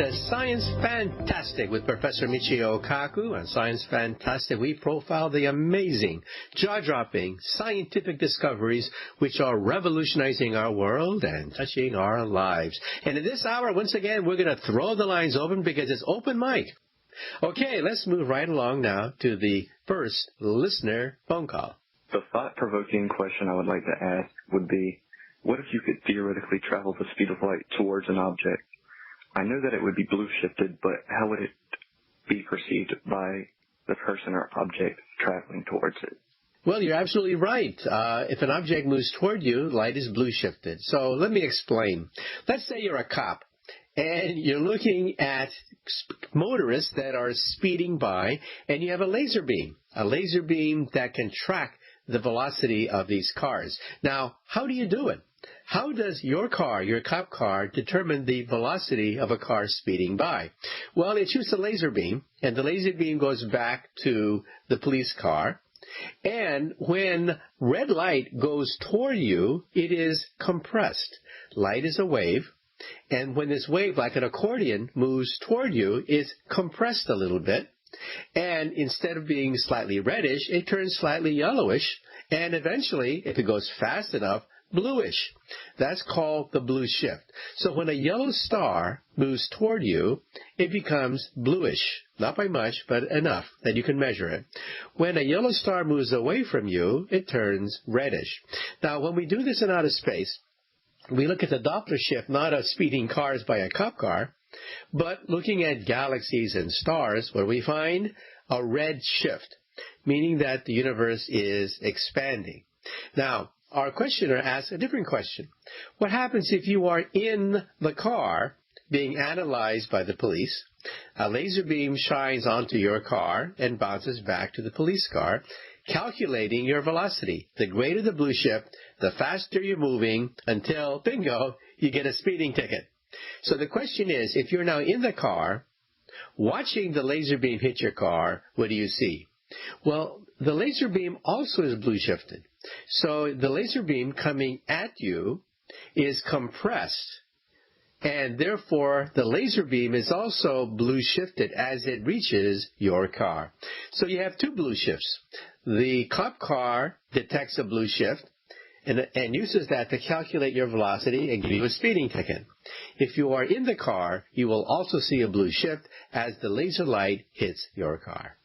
to Science Fantastic with Professor Michio Kaku. On Science Fantastic, we profile the amazing, jaw-dropping scientific discoveries which are revolutionizing our world and touching our lives. And in this hour, once again, we're going to throw the lines open because it's open mic. Okay, let's move right along now to the first listener phone call. The thought-provoking question I would like to ask would be, what if you could theoretically travel the speed of light towards an object? I know that it would be blue shifted, but how would it be perceived by the person or object traveling towards it? Well, you're absolutely right. If an object moves toward you, light is blue shifted. So let me explain. Let's say you're a cop and you're looking at motorists that are speeding by, and you have a laser beam that can track the velocity of these cars. Now, how do you do it? How does your car, your cop car, determine the velocity of a car speeding by? Well, it shoots a laser beam, and the laser beam goes back to the police car. And when red light goes toward you, it is compressed. Light is a wave. And when this wave, like an accordion, moves toward you, it's compressed a little bit. And instead of being slightly reddish, it turns slightly yellowish. And eventually, if it goes fast enough, bluish. That's called the blue shift. So when a yellow star moves toward you, it becomes bluish. Not by much, but enough that you can measure it. When a yellow star moves away from you, it turns reddish. Now, when we do this in outer space, we look at the Doppler shift, not of speeding cars by a cop car, but looking at galaxies and stars, where we find a red shift, meaning that the universe is expanding. Now, our questioner asks a different question. What happens if you are in the car being analyzed by the police? A laser beam shines onto your car and bounces back to the police car, calculating your velocity. The greater the blue shift, the faster you're moving until, bingo, you get a speeding ticket. So the question is, if you're now in the car, watching the laser beam hit your car, what do you see? Well, the laser beam also is blue shifted. So the laser beam coming at you is compressed, and therefore the laser beam is also blue shifted as it reaches your car. So you have two blue shifts. The cop car detects a blue shift and uses that to calculate your velocity and give you a speeding ticket. If you are in the car, you will also see a blue shift as the laser light hits your car.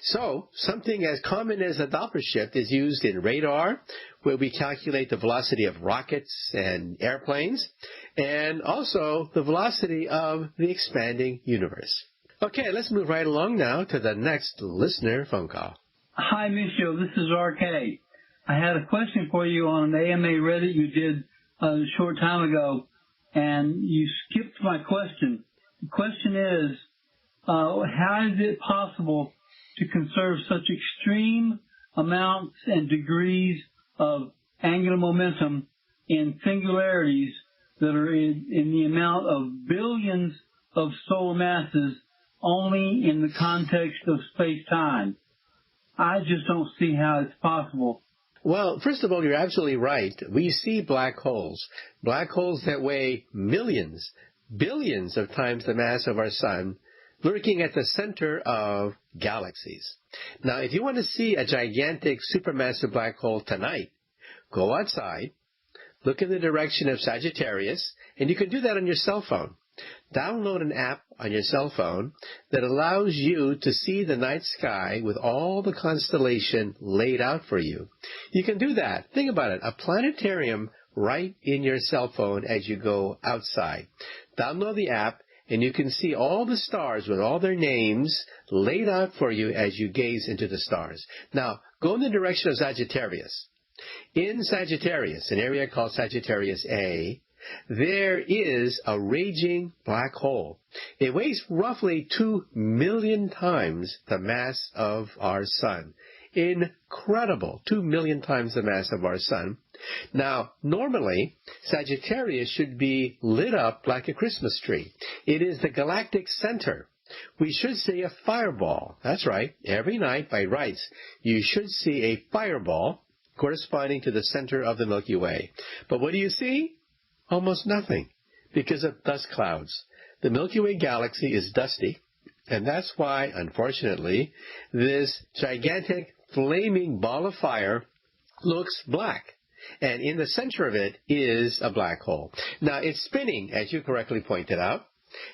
So, something as common as a Doppler shift is used in radar, where we calculate the velocity of rockets and airplanes, and also the velocity of the expanding universe. Okay, let's move right along now to the next listener phone call. Hi, Michio. This is RK. I had a question for you on an AMA Reddit you did a short time ago, and you skipped my question. The question is, how is it possible to conserve such extreme amounts and degrees of angular momentum in singularities that are in the amount of billions of solar masses only in the context of space-time? I just don't see how it's possible. Well, first of all, you're absolutely right. We see black holes that weigh millions, billions of times the mass of our sun, lurking at the center of galaxies. Now, if you want to see a gigantic supermassive black hole tonight, go outside, look in the direction of Sagittarius, and you can do that on your cell phone. Download an app on your cell phone that allows you to see the night sky with all the constellation laid out for you. You can do that. Think about it. A planetarium right in your cell phone as you go outside. Download the app, and you can see all the stars with all their names laid out for you as you gaze into the stars. Now, go in the direction of Sagittarius. In Sagittarius, an area called Sagittarius A, there is a raging black hole. It weighs roughly 2 million times the mass of our sun. Incredible. 2 million times the mass of our sun. Now, normally, Sagittarius should be lit up like a Christmas tree. It is the galactic center. We should see a fireball. That's right. Every night, by rights, you should see a fireball corresponding to the center of the Milky Way. But what do you see? Almost nothing, because of dust clouds. the Milky Way galaxy is dusty, and that's why, unfortunately, this gigantic flaming ball of fire looks black. And in the center of it is a black hole. Now, it's spinning, as you correctly pointed out.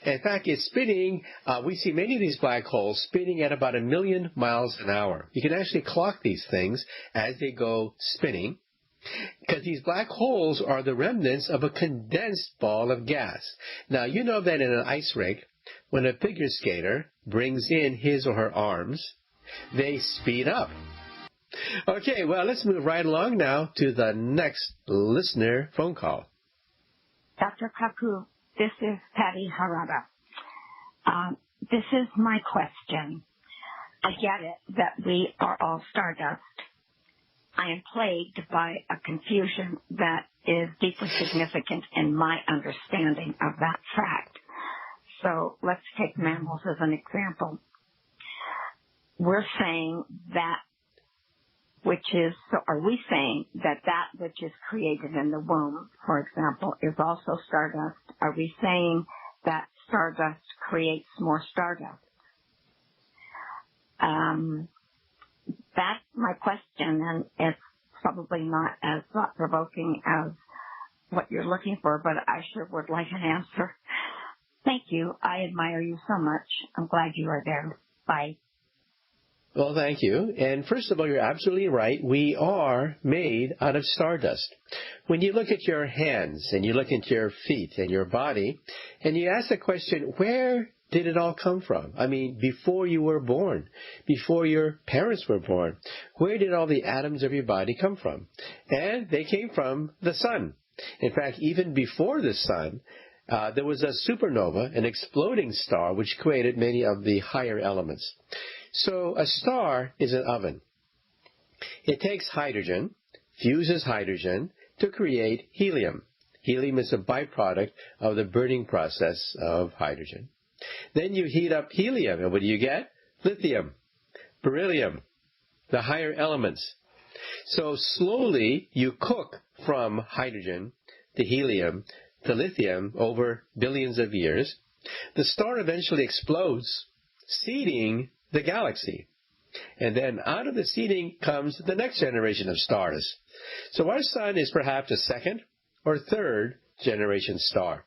In fact, it's spinning, we see many of these black holes spinning at about 1 million miles an hour. You can actually clock these things as they go spinning, because these black holes are the remnants of a condensed ball of gas. Now, you know that in an ice rink, when a figure skater brings in his or her arms, they speed up. Okay, well, let's move right along now to the next listener phone call. Dr. Kaku, this is Patty Harada. This is my question. I get it that we are all stardust. I am plagued by a confusion that is deeply significant in my understanding of that fact. So let's take mammals as an example. We're saying that are we saying that which is created in the womb, for example, is also stardust? Are we saying that stardust creates more stardust? That's my question, and it's probably not as thought-provoking as what you're looking for, but I sure would like an answer. Thank you. I admire you so much. I'm glad you are there. Bye. Well, thank you. And first of all, you're absolutely right. We are made out of stardust. When you look at your hands and you look at your feet and your body, and you ask the question, where did it all come from? I mean, before you were born, before your parents were born, where did all the atoms of your body come from? And they came from the sun. In fact, even before the sun, there was a supernova, an exploding star, which created many of the higher elements. So a star is an oven. It takes hydrogen, fuses hydrogen to create helium. Helium is a byproduct of the burning process of hydrogen. Then you heat up helium, and what do you get? Lithium, beryllium, the higher elements. So slowly you cook from hydrogen to helium to lithium over billions of years. The star eventually explodes, seeding the galaxy. And then out of the seeding comes the next generation of stars. So our sun is perhaps a second or third generation star.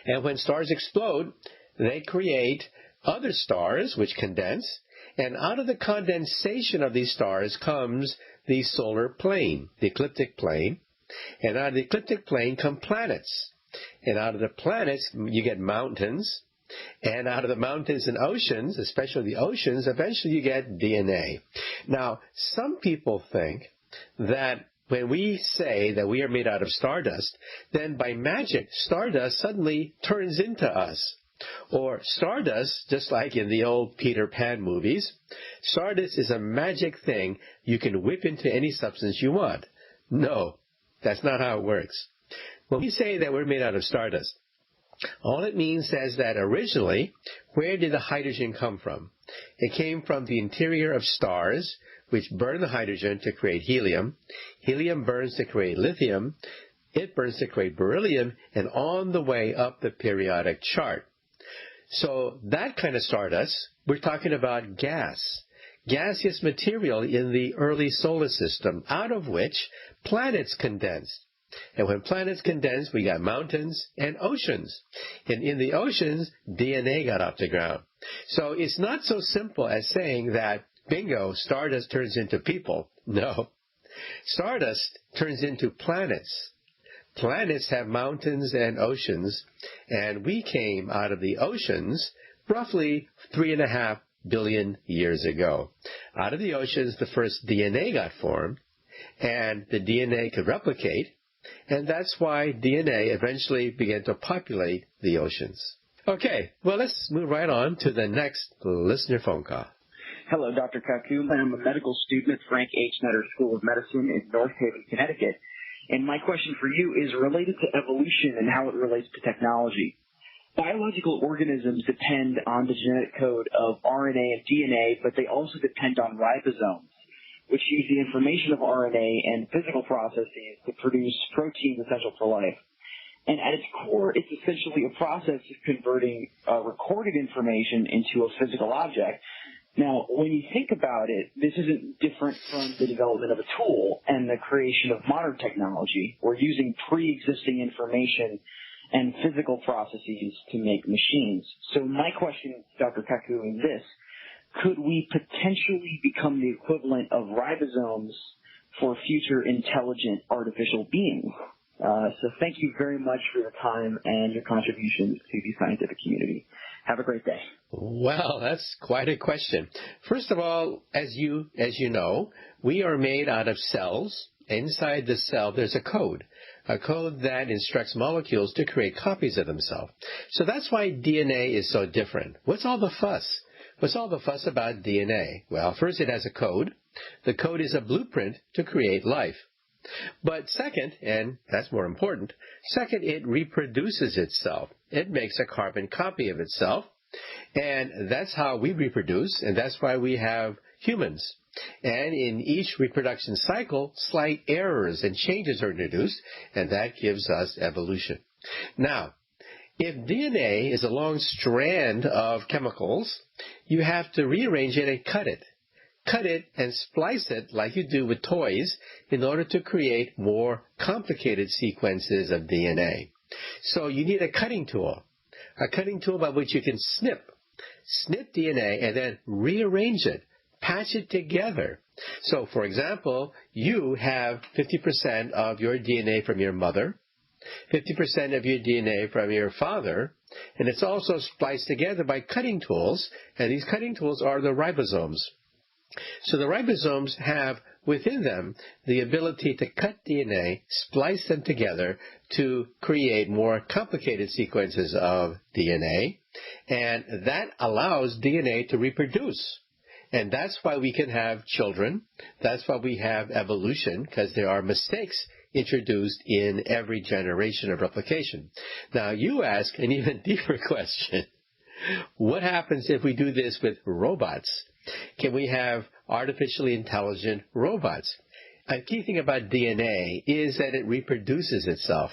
And when stars explode, they create other stars which condense, and out of the condensation of these stars comes the solar plane, the ecliptic plane, and out of the ecliptic plane come planets. And out of the planets, you get mountains, and out of the mountains and oceans, especially the oceans, eventually you get DNA. Now, some people think that when we say that we are made out of stardust, then by magic, stardust suddenly turns into us. Or stardust, just like in the old Peter Pan movies, stardust is a magic thing you can whip into any substance you want. No, that's not how it works. When we say that we're made out of stardust, all it means is that originally, where did the hydrogen come from? It came from the interior of stars, which burn the hydrogen to create helium. Helium burns to create lithium. It burns to create beryllium, and on the way up the periodic chart. So that kind of stardust, we're talking about gas. Gaseous material in the early solar system, out of which planets condensed. And when planets condensed, we got mountains and oceans. And in the oceans, DNA got off the ground. So it's not so simple as saying that, bingo, stardust turns into people. No. Stardust turns into planets. Planets have mountains and oceans, and we came out of the oceans roughly 3.5 billion years ago. Out of the oceans, the first DNA got formed, and the DNA could replicate, and that's why DNA eventually began to populate the oceans. Okay, well, let's move right on to the next listener phone call. Hello, Dr. Kaku. I'm a medical student at Frank H. Nutter School of Medicine in North Haven, Connecticut. And my question for you is related to evolution and how it relates to technology. Biological organisms depend on the genetic code of RNA and DNA, but they also depend on ribosomes, which use the information of RNA and physical processes to produce proteins essential for life. And at its core, it's essentially a process of converting recorded information into a physical object. Now, when you think about it, this isn't different from the development of a tool and the creation of modern technology. We're using pre-existing information and physical processes to make machines. So my question, Dr. Kaku, is this. Could we potentially become the equivalent of ribosomes for future intelligent artificial beings? So thank you very much for your time and your contributions to the scientific community. Have a great day. Well, that's quite a question. First of all, as you know, we are made out of cells. Inside the cell, there's a code that instructs molecules to create copies of themselves. So that's why DNA is so different. What's all the fuss? What's all the fuss about DNA? Well, first, it has a code. The code is a blueprint to create life. But second, and that's more important, second, it reproduces itself. It makes a carbon copy of itself. And that's how we reproduce, and that's why we have humans. And in each reproduction cycle, slight errors and changes are introduced, and that gives us evolution. Now, if DNA is a long strand of chemicals, you have to rearrange it and cut it. Cut it and splice it like you do with toys in order to create more complicated sequences of DNA. So you need a cutting tool by which you can snip DNA and then rearrange it, patch it together. So, for example, you have 50% of your DNA from your mother, 50% of your DNA from your father, and it's also spliced together by cutting tools, and these cutting tools are the ribosomes. So the ribosomes have within them the ability to cut DNA, splice them together to create more complicated sequences of DNA, and that allows DNA to reproduce. And that's why we can have children. That's why we have evolution, because there are mistakes introduced in every generation of replication. Now, you ask an even deeper question. What happens if we do this with robots? Can we have artificially intelligent robots? A key thing about DNA is that it reproduces itself.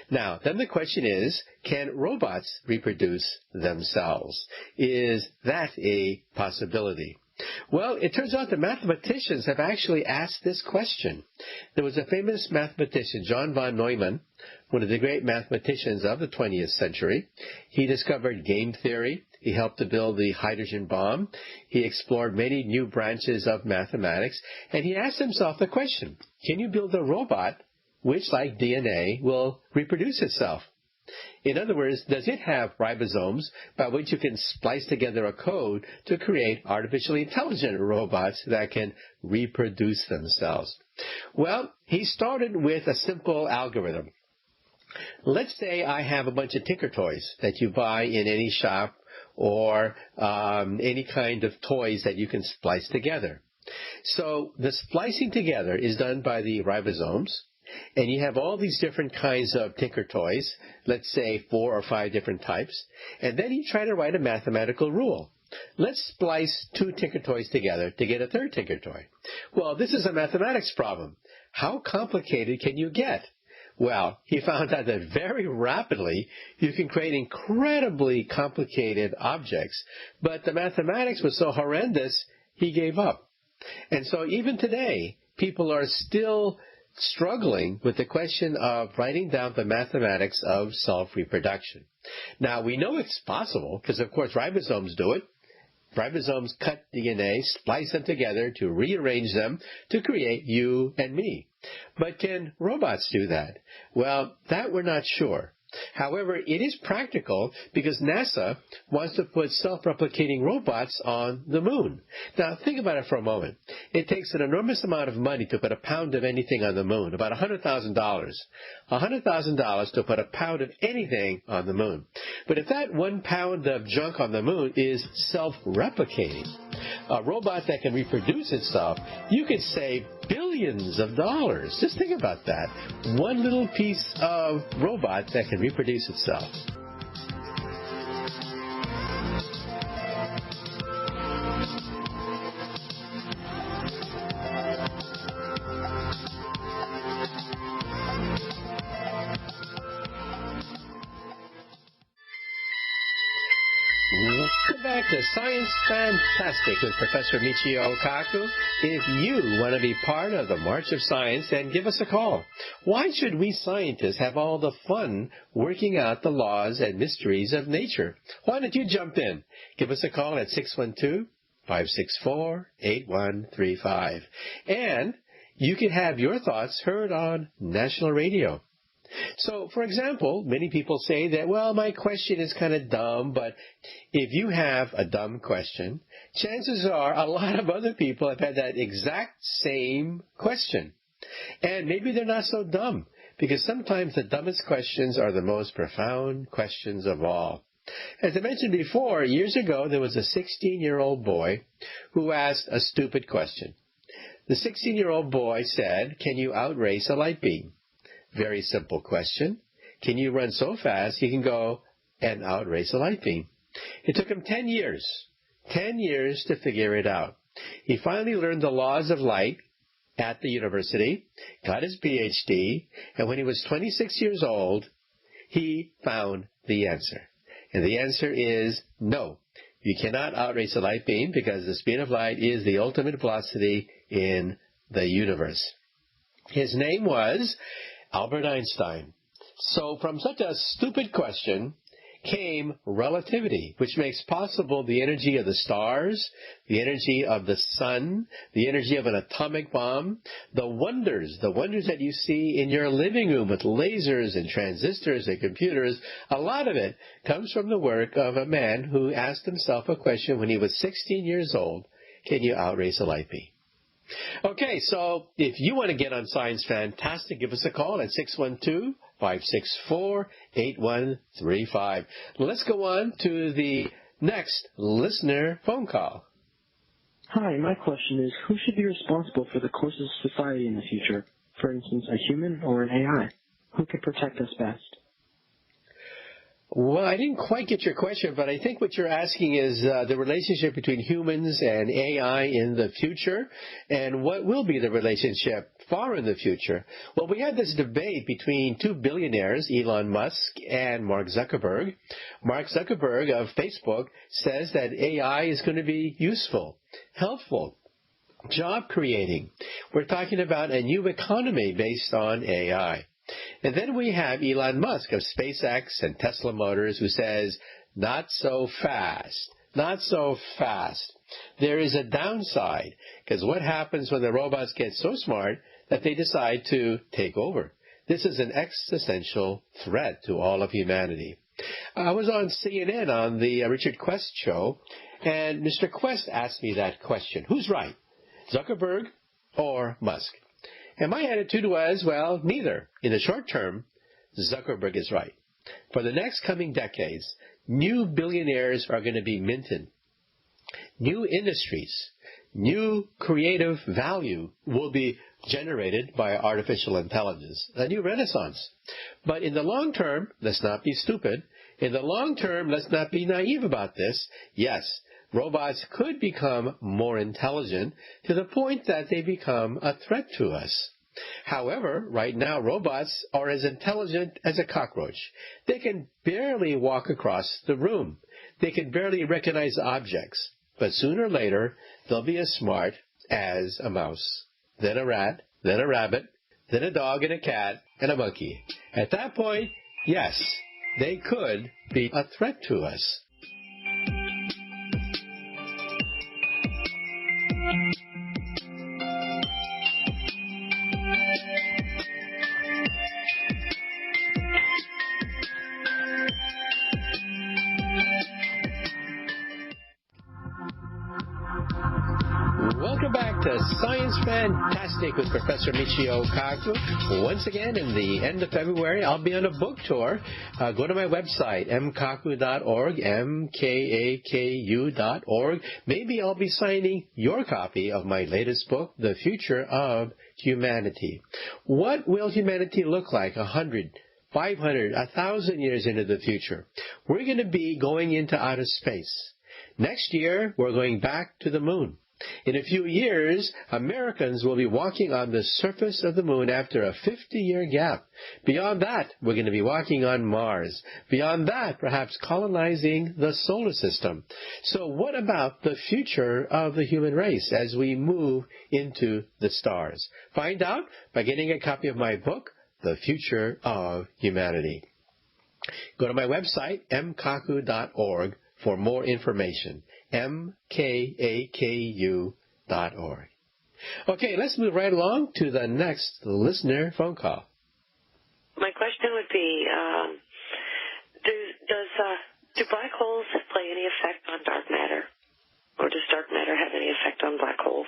Now, then the question is, can robots reproduce themselves? Is that a possibility? Well, it turns out that mathematicians have actually asked this question. There was a famous mathematician, John von Neumann, one of the great mathematicians of the 20th century. He discovered game theory. He helped to build the hydrogen bomb. He explored many new branches of mathematics. And he asked himself the question, can you build a robot which, like DNA, will reproduce itself? In other words, does it have ribosomes by which you can splice together a code to create artificially intelligent robots that can reproduce themselves? Well, he started with a simple algorithm. Let's say I have a bunch of Tinker Toys that you buy in any shop or any kind of toys that you can splice together. So the splicing together is done by the ribosomes. And you have all these different kinds of Tinker Toys, let's say 4 or 5 different types, and then you try to write a mathematical rule. Let's splice 2 Tinker Toys together to get a third Tinker Toy. Well, this is a mathematics problem. How complicated can you get? Well, he found out that very rapidly you can create incredibly complicated objects, but the mathematics was so horrendous, he gave up. And so even today, people are still struggling with the question of writing down the mathematics of self-reproduction. Now, we know it's possible because, of course, ribosomes do it. Ribosomes cut DNA, splice them together to rearrange them to create you and me. But can robots do that? Well, that we're not sure. However, it is practical because NASA wants to put self-replicating robots on the moon. Now, think about it for a moment. It takes an enormous amount of money to put a pound of anything on the moon, about $100,000. $100,000 to put a pound of anything on the moon. But if that 1 pound of junk on the moon is self-replicating, a robot that can reproduce itself, you could save billions of dollars. Just think about that. One little piece of robot that can reproduce itself. to Science Fantastic with Professor Michio Kaku. If you want to be part of the March of Science, then give us a call. Why should we scientists have all the fun working out the laws and mysteries of nature? Why don't you jump in? Give us a call at 612-564-8135. And you can have your thoughts heard on national radio. So, for example, many people say that, well, my question is kind of dumb, but if you have a dumb question, chances are a lot of other people have had that exact same question. And maybe they're not so dumb, because sometimes the dumbest questions are the most profound questions of all. As I mentioned before, years ago, there was a 16-year-old boy who asked a stupid question. The 16-year-old boy said, "Can you outrace a light beam?" Very simple question. Can you run so fast you can go and outrace a light beam? It took him 10 years to figure it out. He finally learned the laws of light at the university, got his PhD, and when he was 26 years old, he found the answer. And the answer is no. You cannot outrace a light beam because the speed of light is the ultimate velocity in the universe. His name was Albert Einstein. So from such a stupid question came relativity, which makes possible the energy of the stars, the energy of the sun, the energy of an atomic bomb, the wonders that you see in your living room with lasers and transistors and computers. A lot of it comes from the work of a man who asked himself a question when he was 16 years old. Can you outrace a light beam? Okay, so if you want to get on Science Fantastic, give us a call at 612-564-8135. Let's go on to the next listener phone call. Hi, my question is, who should be responsible for the course of society in the future? For instance, a human or an AI? Who can protect us best? Well, I didn't quite get your question, but I think what you're asking is the relationship between humans and AI in the future, and what will be the relationship far in the future. Well, we had this debate between two billionaires, Elon Musk and Mark Zuckerberg. Mark Zuckerberg of Facebook says that AI is going to be useful, helpful, job creating. We're talking about a new economy based on AI. And then we have Elon Musk of SpaceX and Tesla Motors who says, not so fast, not so fast. There is a downside, because what happens when the robots get so smart that they decide to take over? This is an existential threat to all of humanity. I was on CNN on the Richard Quest show, and Mr. Quest asked me that question. Who's right, Zuckerberg or Musk? And my attitude was, well, neither. In the short term, Zuckerberg is right. For the next coming decades, new billionaires are going to be minted. New industries, new creative value will be generated by artificial intelligence. A new renaissance. But in the long term, let's not be stupid. In the long term, let's not be naive about this. Yes, robots could become more intelligent to the point that they become a threat to us. However, right now, robots are as intelligent as a cockroach. They can barely walk across the room. They can barely recognize objects. But sooner or later, they'll be as smart as a mouse, then a rat, then a rabbit, then a dog and a cat and a monkey. At that point, yes, they could be a threat to us. Welcome back to Science Fantastic with Professor Michio Kaku. Once again, in the end of February, I'll be on a book tour. Go to my website, mkaku.org, mkaku.org. Maybe I'll be signing your copy of my latest book, The Future of Humanity. What will humanity look like 100, 500, 1,000 years into the future? We're going to be going into outer space. Next year, we're going back to the moon. In a few years, Americans will be walking on the surface of the moon after a 50-year gap. Beyond that, we're going to be walking on Mars. Beyond that, perhaps colonizing the solar system. So what about the future of the human race as we move into the stars? Find out by getting a copy of my book, The Future of Humanity. Go to my website, mkaku.org, for more information. mkaku.org. Okay, let's move right along to the next listener phone call. My question would be, do black holes play any effect on dark matter? Or does dark matter have any effect on black holes?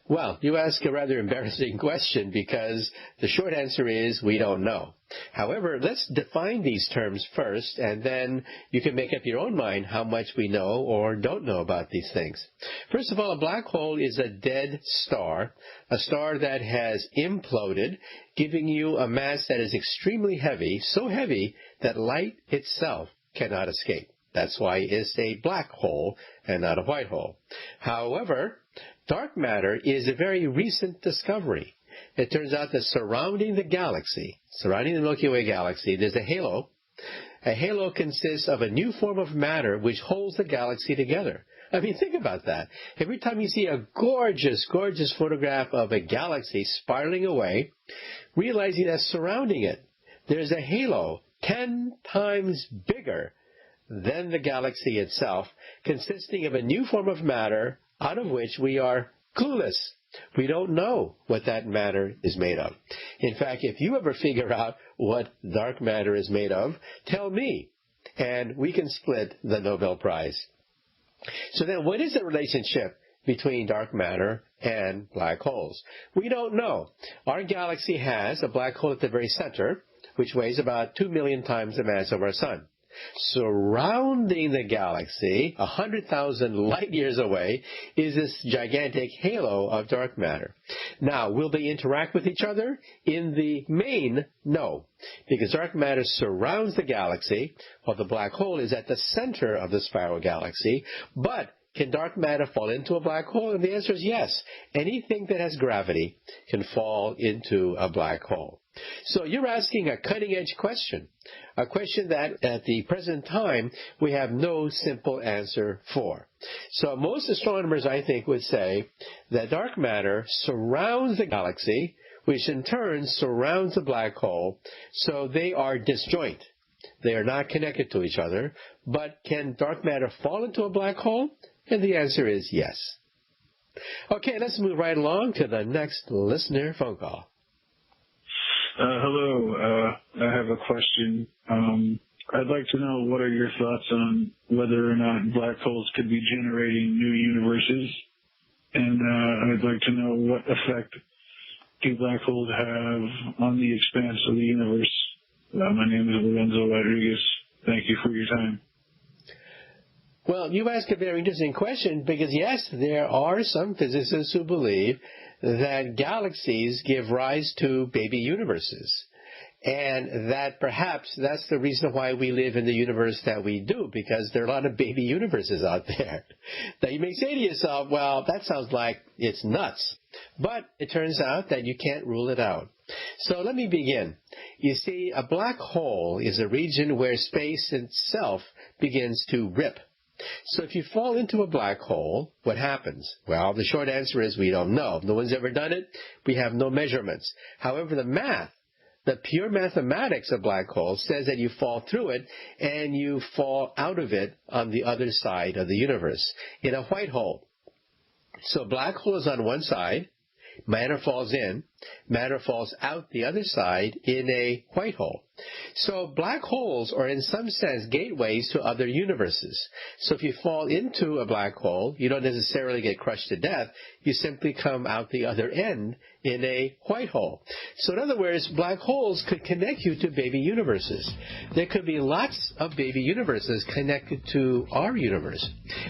Well, you ask a rather embarrassing question because the short answer is we don't know. However, let's define these terms first, and then you can make up your own mind how much we know or don't know about these things. First of all, a black hole is a dead star, a star that has imploded, giving you a mass that is extremely heavy, so heavy that light itself cannot escape. That's why it's a black hole and not a white hole. However, dark matter is a very recent discovery. It turns out that surrounding the galaxy, surrounding the Milky Way galaxy, there's a halo. A halo consists of a new form of matter which holds the galaxy together. I mean, think about that. Every time you see a gorgeous, gorgeous photograph of a galaxy spiraling away, realizing that surrounding it, there's a halo 10 times bigger than the galaxy itself, consisting of a new form of matter out of which we are clueless. We don't know what that matter is made of. In fact, if you ever figure out what dark matter is made of, tell me, and we can split the Nobel Prize. So then, what is the relationship between dark matter and black holes? We don't know. Our galaxy has a black hole at the very center, which weighs about 2 million times the mass of our sun. Surrounding the galaxy, 100,000 light years away, is this gigantic halo of dark matter. Now, will they interact with each other? In the main, no, because dark matter surrounds the galaxy, while the black hole is at the center of the spiral galaxy. But can dark matter fall into a black hole? And the answer is yes. Anything that has gravity can fall into a black hole. So you're asking a cutting-edge question, a question that at the present time we have no simple answer for. So most astronomers, I think, would say that dark matter surrounds the galaxy, which in turn surrounds the black hole, so they are disjoint. They are not connected to each other. But can dark matter fall into a black hole? And the answer is yes. Okay, let's move right along to the next listener phone call. Hello. I have a question. I'd like to know what are your thoughts on whether or not black holes could be generating new universes, and I'd like to know what effect do black holes have on the expanse of the universe. My name is Lorenzo Rodriguez. Thank you for your time. Well, you ask a very interesting question because, yes, there are some physicists who believe that galaxies give rise to baby universes, and that perhaps that's the reason why we live in the universe that we do, because there are a lot of baby universes out there. Now, you may say to yourself, well, that sounds like it's nuts, but it turns out that you can't rule it out. So let me begin. You see, a black hole is a region where space itself begins to rip. So if you fall into a black hole, what happens? Well, the short answer is we don't know. No one's ever done it. We have no measurements. However, the math, the pure mathematics of black holes says that you fall through it and you fall out of it on the other side of the universe, in a white hole. So black hole is on one side, matter falls in, matter falls out the other side in a white hole. So black holes are in some sense gateways to other universes. So if you fall into a black hole, you don't necessarily get crushed to death. You simply come out the other end in a white hole. So in other words, black holes could connect you to baby universes. There could be lots of baby universes connected to our universe.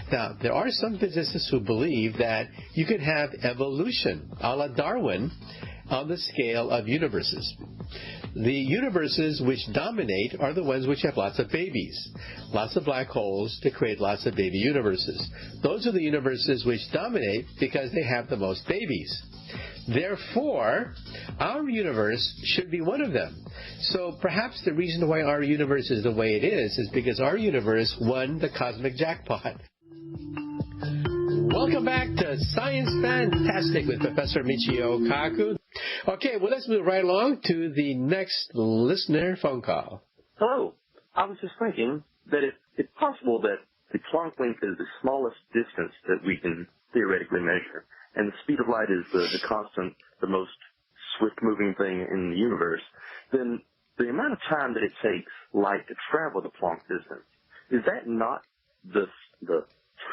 Now, there are some physicists who believe that you could have evolution, a la Darwin, on the scale of universes. The universes which dominate are the ones which have lots of babies. Lots of black holes to create lots of baby universes. Those are the universes which dominate because they have the most babies. Therefore, our universe should be one of them. So perhaps the reason why our universe is the way it is because our universe won the cosmic jackpot. Welcome back to Science Fantastic with Professor Michio Kaku. Okay, well, let's move right along to the next listener phone call. Hello. I was just thinking that if it's possible that the Planck length is the smallest distance that we can theoretically measure, and the speed of light is the constant, the most swift-moving thing in the universe, then the amount of time that it takes light to travel the Planck distance, is that not the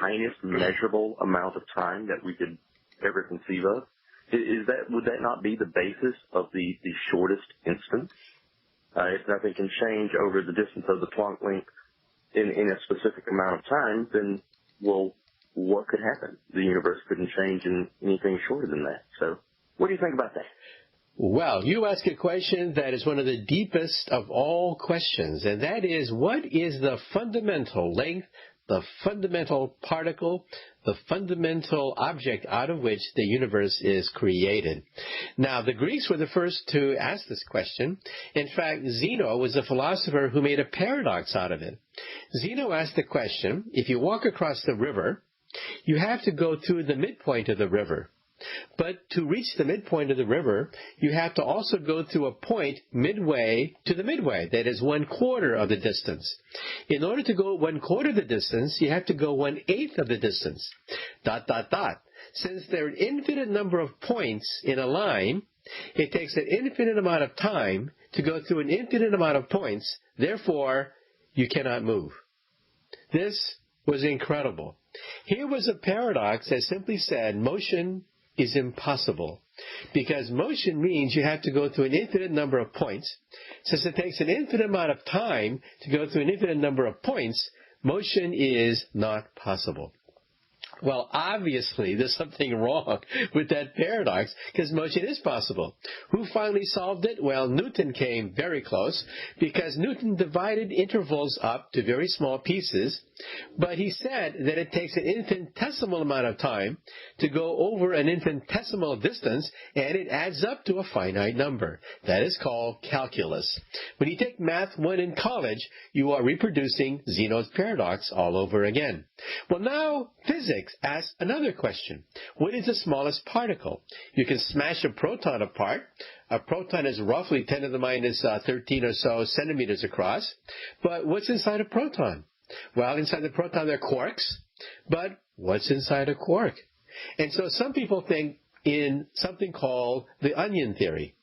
tiniest measurable amount of time that we could ever conceive of? Would that not be the basis of the shortest instance? If nothing can change over the distance of the Planck length in a specific amount of time, then, well, what could happen? The universe couldn't change in anything shorter than that. So what do you think about that? Well, you ask a question that is one of the deepest of all questions, and that is, what is the fundamental length, the fundamental particle, the fundamental object out of which the universe is created? Now, the Greeks were the first to ask this question. In fact, Zeno was a philosopher who made a paradox out of it. Zeno asked the question, if you walk across the river, you have to go through the midpoint of the river. But to reach the midpoint of the river, you have to also go through a point midway to the midway, that is 1/4 of the distance. In order to go 1/4 of the distance, you have to go 1/8 of the distance. ... Since there are an infinite number of points in a line, it takes an infinite amount of time to go through an infinite amount of points. Therefore, you cannot move. This was incredible. Here was a paradox that simply said motion is impossible, because motion means you have to go through an infinite number of points. Since it takes an infinite amount of time to go through an infinite number of points, motion is not possible. Well, obviously, there's something wrong with that paradox, because motion is possible. Who finally solved it? Well, Newton came very close, because Newton divided intervals up to very small pieces, but he said that it takes an infinitesimal amount of time to go over an infinitesimal distance, and it adds up to a finite number. That is called calculus. When you take Math 1 in college, you are reproducing Zeno's paradox all over again. Well, now, physics asks another question. What is the smallest particle? You can smash a proton apart. A proton is roughly 10 to the minus 13 or so centimeters across. But what's inside a proton? Well, inside the proton there are quarks. But what's inside a quark? And so some people think in something called the onion theory.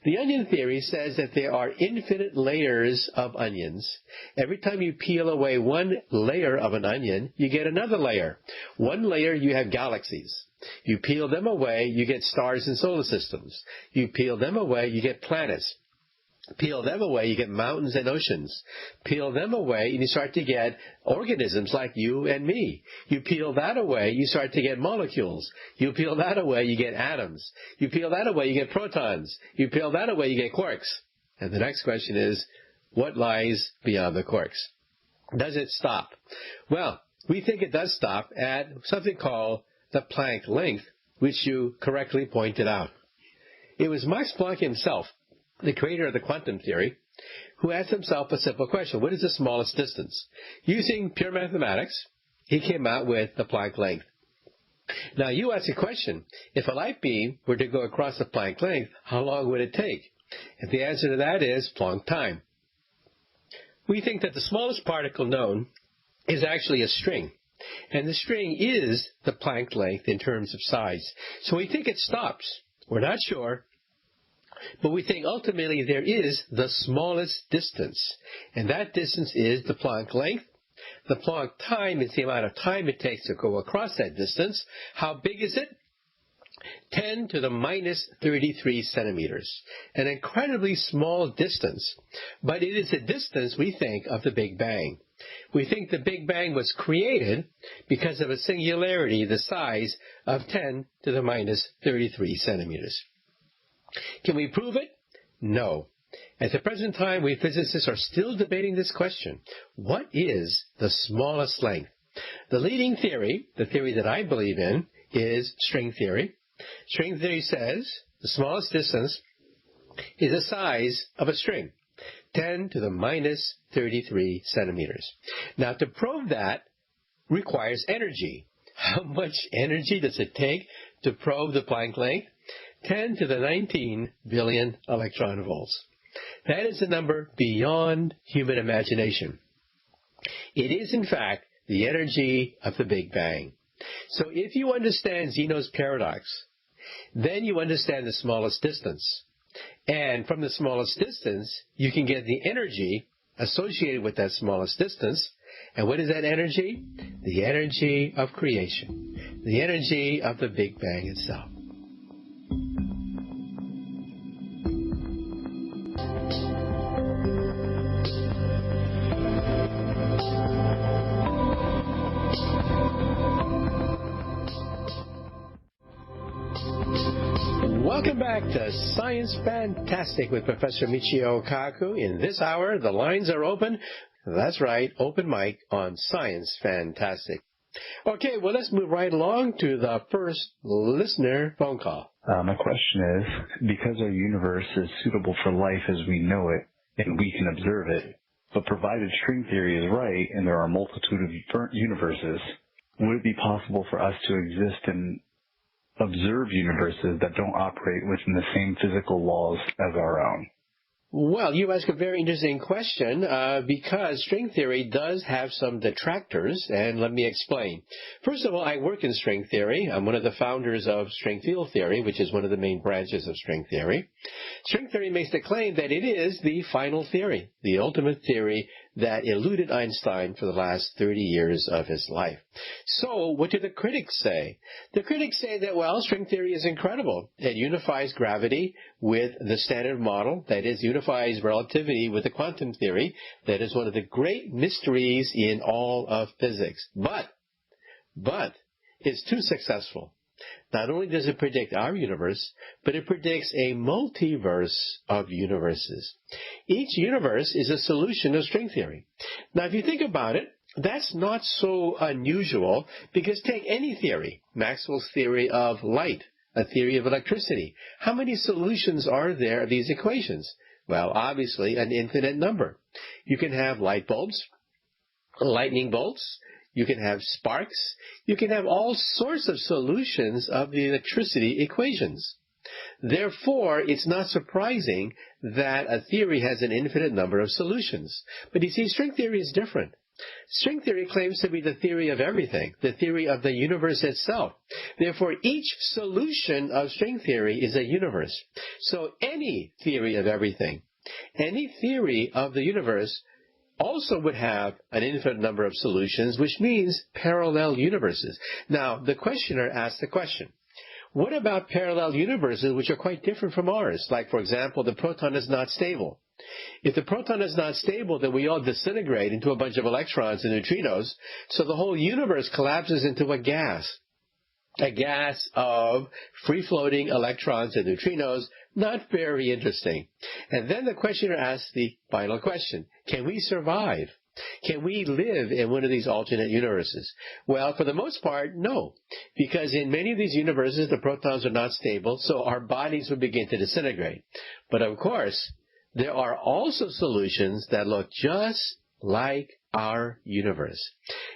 The onion theory says that there are infinite layers of onions. Every time you peel away one layer of an onion, you get another layer. One layer, you have galaxies. You peel them away, you get stars and solar systems. You peel them away, you get planets. Peel them away, you get mountains and oceans. Peel them away, and you start to get organisms like you and me. You peel that away, you start to get molecules. You peel that away, you get atoms. You peel that away, you get protons. You peel that away, you get quarks. And the next question is, what lies beyond the quarks? Does it stop? Well, we think it does stop at something called the Planck length, which you correctly pointed out. It was Max Planck himself, the creator of the quantum theory, who asked himself a simple question. What is the smallest distance? Using pure mathematics, he came out with the Planck length. Now, you ask a question. If a light beam were to go across the Planck length, how long would it take? And the answer to that is Planck time. We think that the smallest particle known is actually a string. And the string is the Planck length in terms of size. So we think it stops. We're not sure. But we think ultimately there is the smallest distance, and that distance is the Planck length. The Planck time is the amount of time it takes to go across that distance. How big is it? 10 to the minus 33 centimeters. An incredibly small distance, but it is the distance, we think, of the Big Bang. We think the Big Bang was created because of a singularity the size of 10 to the minus 33 centimeters. Can we prove it? No. At the present time, we physicists are still debating this question. What is the smallest length? The leading theory, the theory that I believe in, is string theory. String theory says the smallest distance is the size of a string, 10 to the minus 33 centimeters. Now, to prove that requires energy. How much energy does it take to probe the Planck length? 10 to the 19 billion electron volts. That is a number beyond human imagination. It is, in fact, the energy of the Big Bang. So if you understand Zeno's paradox, then you understand the smallest distance. And from the smallest distance, you can get the energy associated with that smallest distance. And what is that energy? The energy of creation, the energy of the Big Bang itself. Welcome back to Science Fantastic with Professor Michio Kaku. In this hour, the lines are open. That's right, open mic on Science Fantastic. Okay, well, let's move right along to the first listener phone call. My question is, because our universe is suitable for life as we know it, and we can observe it, but provided string theory is right and there are a multitude of universes, would it be possible for us to exist in observe universes that don't operate within the same physical laws as our own? Well, you ask a very interesting question because string theory does have some detractors, and let me explain. First of all, I work in string theory. I'm one of the founders of string field theory, which is one of the main branches of string theory. String theory makes the claim that it is the final theory, the ultimate theory that eluded Einstein for the last 30 years of his life. So what do the critics say? The critics say that, well, string theory is incredible. It unifies gravity with the standard model, that is, unifies relativity with the quantum theory. That is one of the great mysteries in all of physics. But it's too successful. Not only does it predict our universe, but it predicts a multiverse of universes. Each universe is a solution of string theory. Now, if you think about it, that's not so unusual, because take any theory, Maxwell's theory of light, a theory of electricity. How many solutions are there of these equations? Well, obviously, an infinite number. You can have light bulbs, lightning bolts, you can have sparks. You can have all sorts of solutions of the electricity equations. Therefore, it's not surprising that a theory has an infinite number of solutions. But you see, string theory is different. String theory claims to be the theory of everything, the theory of the universe itself. Therefore, each solution of string theory is a universe. So any theory of everything, any theory of the universe also would have an infinite number of solutions, which means parallel universes. Now, the questioner asked the question, what about parallel universes which are quite different from ours? Like, for example, the proton is not stable. If the proton is not stable, then we all disintegrate into a bunch of electrons and neutrinos, so the whole universe collapses into a gas of free-floating electrons and neutrinos. Not very interesting. And then the questioner asks the final question, can we survive? Can we live in one of these alternate universes? Well, for the most part, no. Because in many of these universes, the protons are not stable, so our bodies would begin to disintegrate. But of course, there are also solutions that look just like our universe.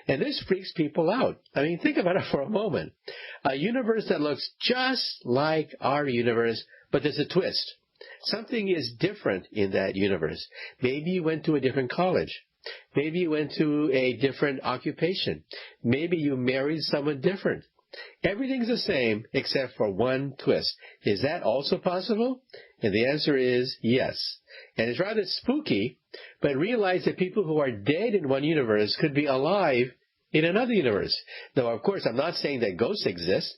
And this freaks people out. I mean, think about it for a moment. A universe that looks just like our universe, but there's a twist. Something is different in that universe. Maybe you went to a different college. Maybe you went to a different occupation. Maybe you married someone different. Everything's the same except for one twist. Is that also possible? And the answer is yes. And it's rather spooky, but realize that people who are dead in one universe could be alive in another universe. Now, of course, I'm not saying that ghosts exist.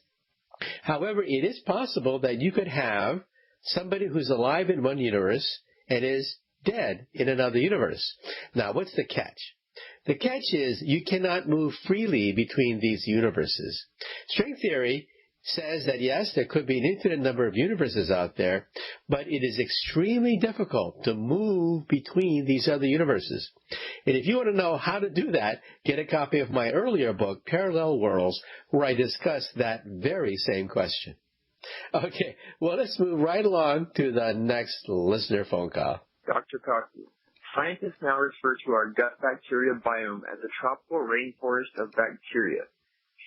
However, it is possible that you could have somebody who's alive in one universe and is dead in another universe. Now, what's the catch? The catch is you cannot move freely between these universes. String theory says that yes, there could be an infinite number of universes out there, but it is extremely difficult to move between these other universes. And if you want to know how to do that, get a copy of my earlier book, Parallel Worlds, where I discuss that very same question. Okay, well, let's move right along to the next listener phone call. Dr. Kaku, scientists now refer to our gut bacteria biome as a tropical rainforest of bacteria.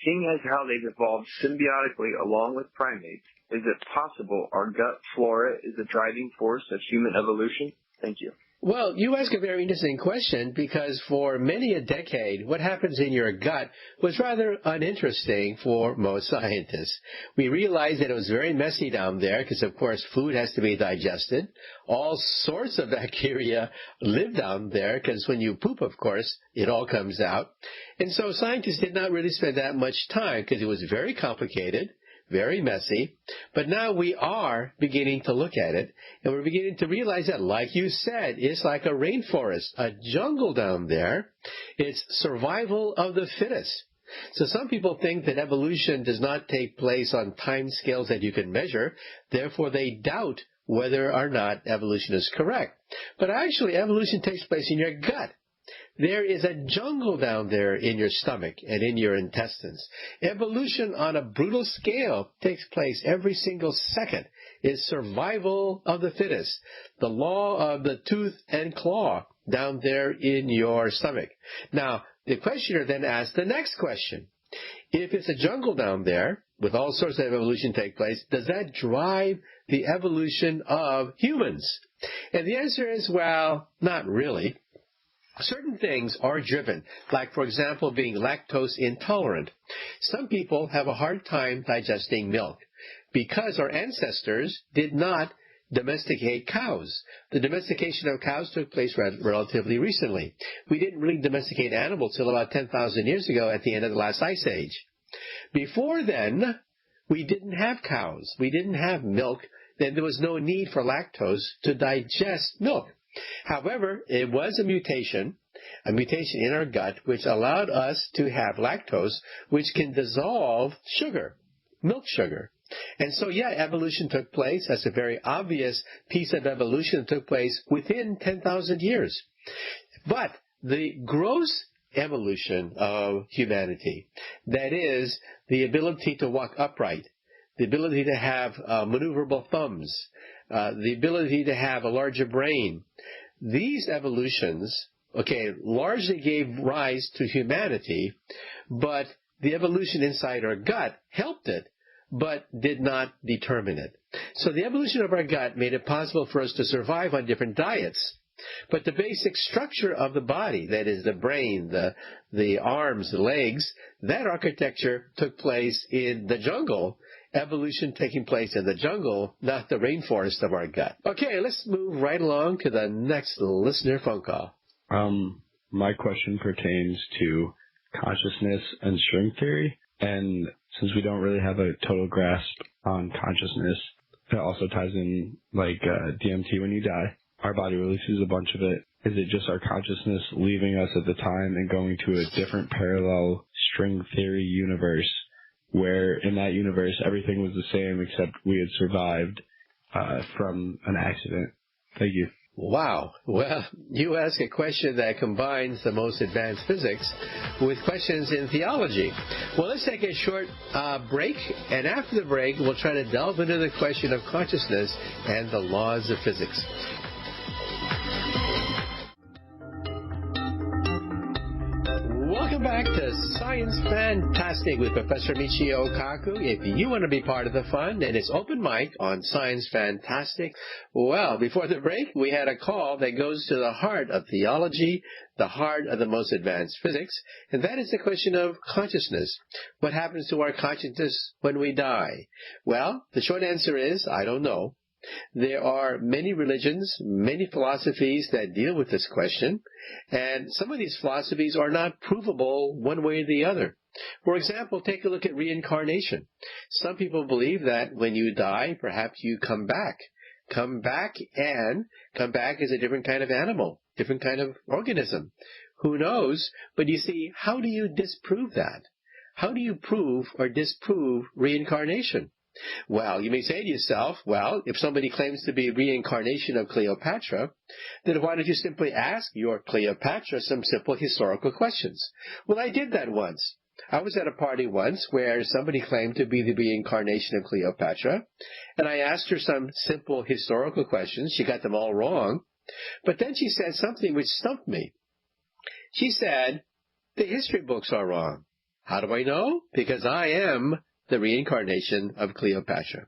Seeing as how they've evolved symbiotically along with primates, is it possible our gut flora is a driving force of human evolution? Thank you. Well, you ask a very interesting question because for many a decade, what happens in your gut was rather uninteresting for most scientists. We realized that it was very messy down there because, of course, food has to be digested. All sorts of bacteria live down there because when you poop, of course, it all comes out. And so scientists did not really spend that much time because it was very complicated, very messy, but now we are beginning to look at it, and we're beginning to realize that, like you said, it's like a rainforest, a jungle down there. It's survival of the fittest. So some people think that evolution does not take place on time scales that you can measure, therefore they doubt whether or not evolution is correct. But actually, evolution takes place in your gut. There is a jungle down there in your stomach and in your intestines. Evolution on a brutal scale takes place every single second. It's survival of the fittest. The law of the tooth and claw down there in your stomach. Now, the questioner then asks the next question. If it's a jungle down there, with all sorts of evolution take place, does that drive the evolution of humans? And the answer is, well, not really. Certain things are driven, like, for example, being lactose intolerant. Some people have a hard time digesting milk because our ancestors did not domesticate cows. The domestication of cows took place relatively recently. We didn't really domesticate animals till about 10,000 years ago at the end of the last ice age. Before then, we didn't have cows. We didn't have milk. Then there was no need for lactose to digest milk. However, it was a mutation in our gut, which allowed us to have lactose, which can dissolve sugar, milk sugar. And so, yeah, evolution took place. That's a very obvious piece of evolution that took place within 10,000 years. But the gross evolution of humanity, that is, the ability to walk upright, the ability to have maneuverable thumbs, the ability to have a larger brain. These evolutions, largely gave rise to humanity, but the evolution inside our gut helped it, but did not determine it. So the evolution of our gut made it possible for us to survive on different diets. But the basic structure of the body, that is the brain, the arms, the legs, that architecture took place in the jungle. Evolution taking place in the jungle, not the rainforest of our gut. Okay, let's move right along to the next listener phone call. My question pertains to consciousness and string theory, and since we don't really have a total grasp on consciousness, it also ties in like DMT when you die. Our body releases a bunch of it. Is it just our consciousness leaving us at the time and going to a different parallel string theory universe, where in that universe everything was the same except we had survived from an accident? Thank you. Wow. Well, you ask a question that combines the most advanced physics with questions in theology. Well, let's take a short break, and after the break, we'll try to delve into the question of consciousness and the laws of physics. Welcome back to Science Fantastic with Professor Michio Kaku. If you want to be part of the fun, and it's open mic on Science Fantastic. Well, before the break, we had a call that goes to the heart of theology, the heart of the most advanced physics, and that is the question of consciousness. What happens to our consciousness when we die? Well, the short answer is, I don't know. There are many religions, many philosophies that deal with this question, and some of these philosophies are not provable one way or the other. For example, take a look at reincarnation. Some people believe that when you die, perhaps you come back. Come back as a different kind of animal, different kind of organism. Who knows? But you see, how do you disprove that? how do you prove or disprove reincarnation? Well, you may say to yourself, well, if somebody claims to be reincarnation of Cleopatra, then why don't you simply ask your Cleopatra some simple historical questions? Well, I did that once. I was at a party once where somebody claimed to be the reincarnation of Cleopatra, and I asked her some simple historical questions. She got them all wrong, but then she said something which stumped me. She said, the history books are wrong. How do I know? Because I am the reincarnation of Cleopatra.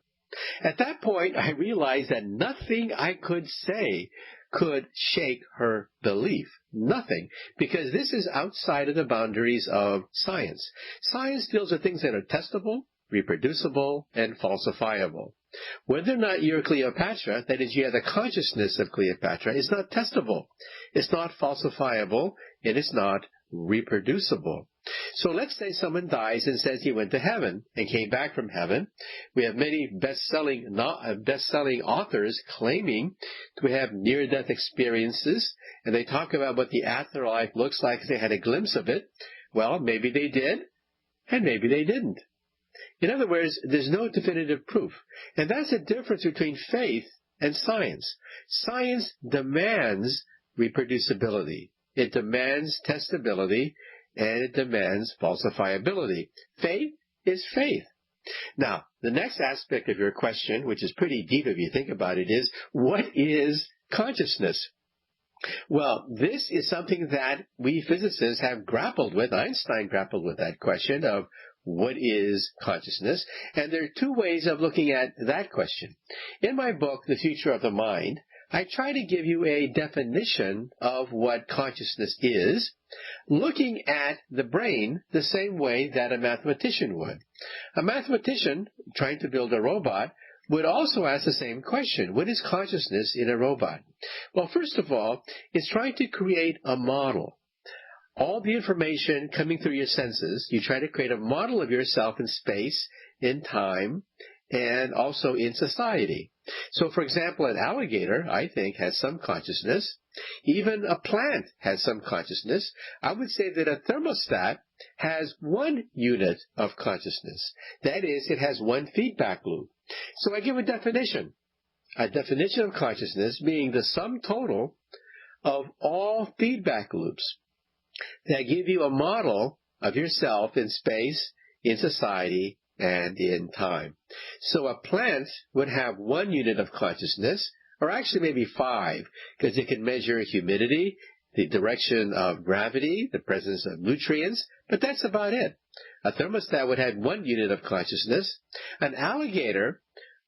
At that point, I realized that nothing I could say could shake her belief. Nothing. Because this is outside of the boundaries of science. Science deals with things that are testable, reproducible, and falsifiable. Whether or not you're Cleopatra, that is, you have the consciousness of Cleopatra, is not testable. It's not falsifiable. It is not reproducible. So let's say someone dies and says he went to heaven and came back from heaven. We have many best-selling authors claiming to have near-death experiences, and they talk about what the afterlife looks like if they had a glimpse of it. Well, maybe they did, and maybe they didn't. In other words, there's no definitive proof. And that's the difference between faith and science. Science demands reproducibility. It demands testability, and it demands falsifiability. Faith is faith. Now, the next aspect of your question, which is pretty deep if you think about it, is what is consciousness? Well, this is something that we physicists have grappled with. Einstein grappled with that question of what is consciousness? And there are two ways of looking at that question. In my book, The Future of the Mind, I try to give you a definition of what consciousness is, looking at the brain the same way that a mathematician would. A mathematician trying to build a robot would also ask the same question. What is consciousness in a robot? Well, first of all, it's trying to create a model. All the information coming through your senses, you try to create a model of yourself in space, in time, and also in society. So, for example, an alligator, I think, has some consciousness. Even a plant has some consciousness. I would say that a thermostat has one unit of consciousness. That is, it has one feedback loop. So I give a definition. A definition of consciousness being the sum total of all feedback loops that give you a model of yourself in space, in society, and in time. So a plant would have one unit of consciousness, or actually maybe five, because it can measure humidity, the direction of gravity, the presence of nutrients, but that's about it. A thermostat would have one unit of consciousness. An alligator,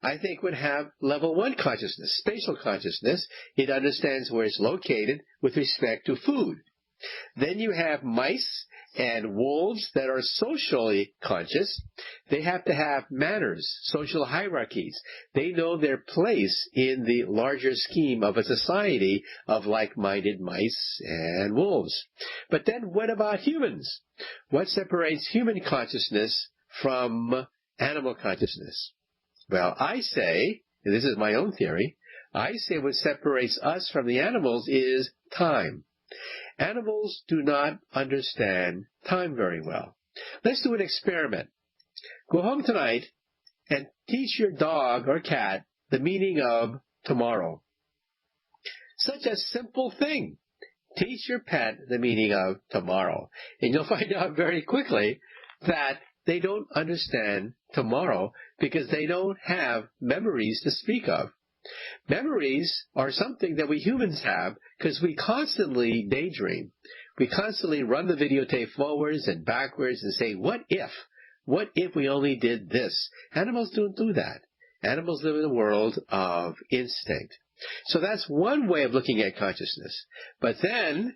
I think, would have level 1 consciousness, spatial consciousness. It understands where it's located with respect to food. Then you have mice and wolves that are socially conscious. They have to have manners, social hierarchies. They know their place in the larger scheme of a society of like-minded mice and wolves. But then what about humans? What separates human consciousness from animal consciousness? Well, I say, and this is my own theory, I say what separates us from the animals is time. Animals do not understand time very well. Let's do an experiment. Go home tonight and teach your dog or cat the meaning of tomorrow. Such a simple thing. Teach your pet the meaning of tomorrow. And you'll find out very quickly that they don't understand tomorrow because they don't have memories to speak of. Memories are something that we humans have because we constantly daydream. We constantly run the videotape forwards and backwards and say, what if? What if we only did this? Animals don't do that. Animals live in a world of instinct. So that's one way of looking at consciousness. But then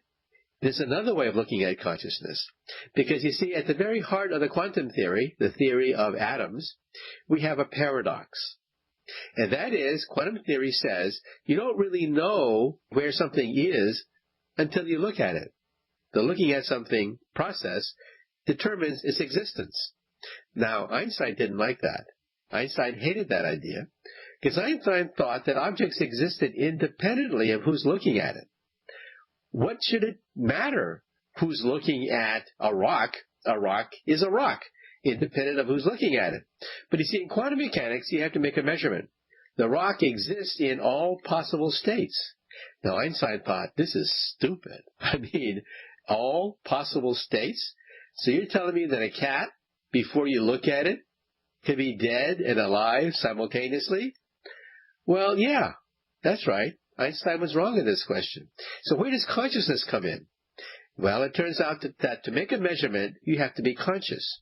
there's another way of looking at consciousness. Because you see, at the very heart of the quantum theory, the theory of atoms, we have a paradox. And that is, quantum theory says, you don't really know where something is until you look at it. The looking at something process determines its existence. Now, Einstein didn't like that. Einstein hated that idea because Einstein thought that objects existed independently of who's looking at it. What should it matter who's looking at a rock? A rock is a rock. independent of who's looking at it. But you see, in quantum mechanics, you have to make a measurement. The rock exists in all possible states. Now, Einstein thought, this is stupid. I mean, all possible states? So you're telling me that a cat, before you look at it, could be dead and alive simultaneously? Well, yeah, that's right. Einstein was wrong in this question. So where does consciousness come in? Well, it turns out that to make a measurement, you have to be conscious.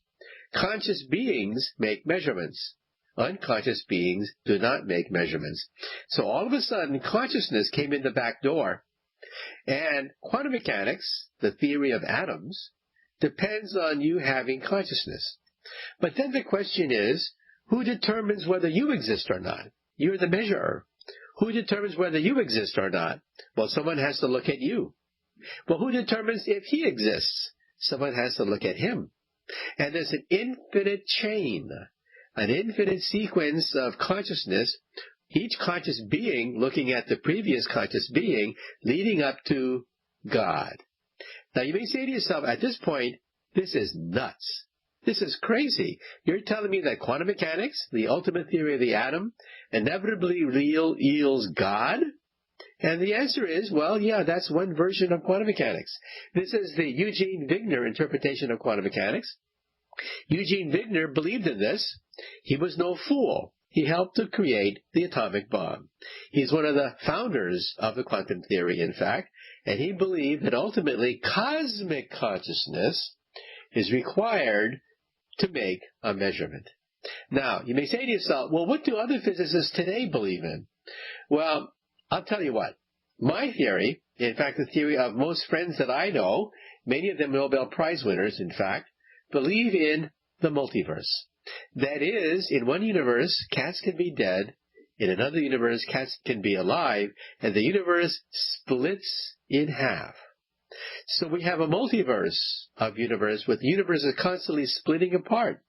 Conscious beings make measurements. Unconscious beings do not make measurements. So all of a sudden, consciousness came in the back door. And quantum mechanics, the theory of atoms, depends on you having consciousness. But then the question is, who determines whether you exist or not? You're the measurer. Who determines whether you exist or not? Well, someone has to look at you. Well, who determines if he exists? Someone has to look at him. And there's an infinite chain, an infinite sequence of consciousness, each conscious being looking at the previous conscious being, leading up to God. Now, you may say to yourself, at this point, this is nuts. This is crazy. You're telling me that quantum mechanics, the ultimate theory of the atom, inevitably yields God? And the answer is, well, yeah, that's one version of quantum mechanics. This is the Eugene Wigner interpretation of quantum mechanics. Eugene Wigner believed in this. He was no fool. He helped to create the atomic bomb. He's one of the founders of the quantum theory, in fact, and he believed that ultimately cosmic consciousness is required to make a measurement. Now, you may say to yourself, well, what do other physicists today believe in? Well, I'll tell you what. My theory, in fact, the theory of most friends that I know, many of them Nobel Prize winners, in fact, believe in the multiverse. That is, in one universe, cats can be dead. In another universe, cats can be alive. And the universe splits in half. So we have a multiverse of universe with universes constantly splitting apart.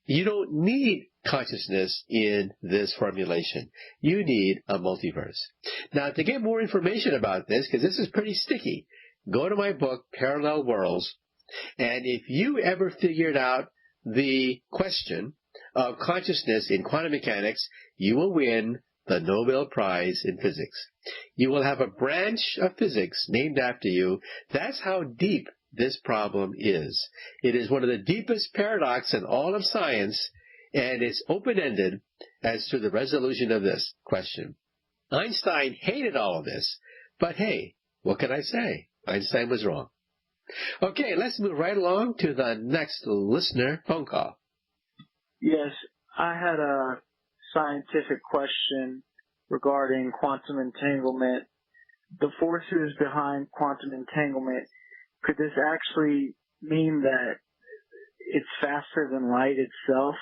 You don't need consciousness in this formulation. You need a multiverse. Now, to get more information about this, because this is pretty sticky, go to my book, Parallel Worlds. And if you ever figured out the question of consciousness in quantum mechanics, you will win the Nobel Prize in Physics. You will have a branch of physics named after you. That's how deep this problem is. It is one of the deepest paradoxes in all of science, and it's open-ended as to the resolution of this question. Einstein hated all of this, but hey, what can I say? Einstein was wrong. Okay, let's move right along to the next listener phone call. Yes, I had a scientific question regarding quantum entanglement. The forces behind quantum entanglement, could this actually mean that it's faster than light itself,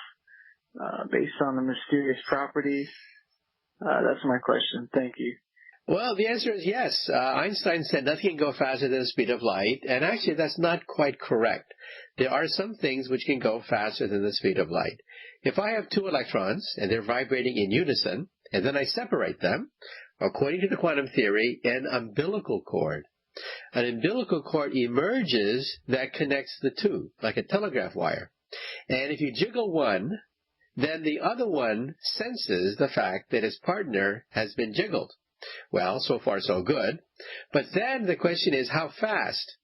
based on the mysterious properties? That's my question. Thank you. Well, the answer is yes. Einstein said nothing can go faster than the speed of light, and actually that's not quite correct. There are some things which can go faster than the speed of light. If I have two electrons, and they're vibrating in unison, and then I separate them, according to the quantum theory, an umbilical cord. An umbilical cord emerges that connects the two, like a telegraph wire. And if you jiggle one, then the other one senses the fact that its partner has been jiggled. Well, so far so good. But then the question is, how fast?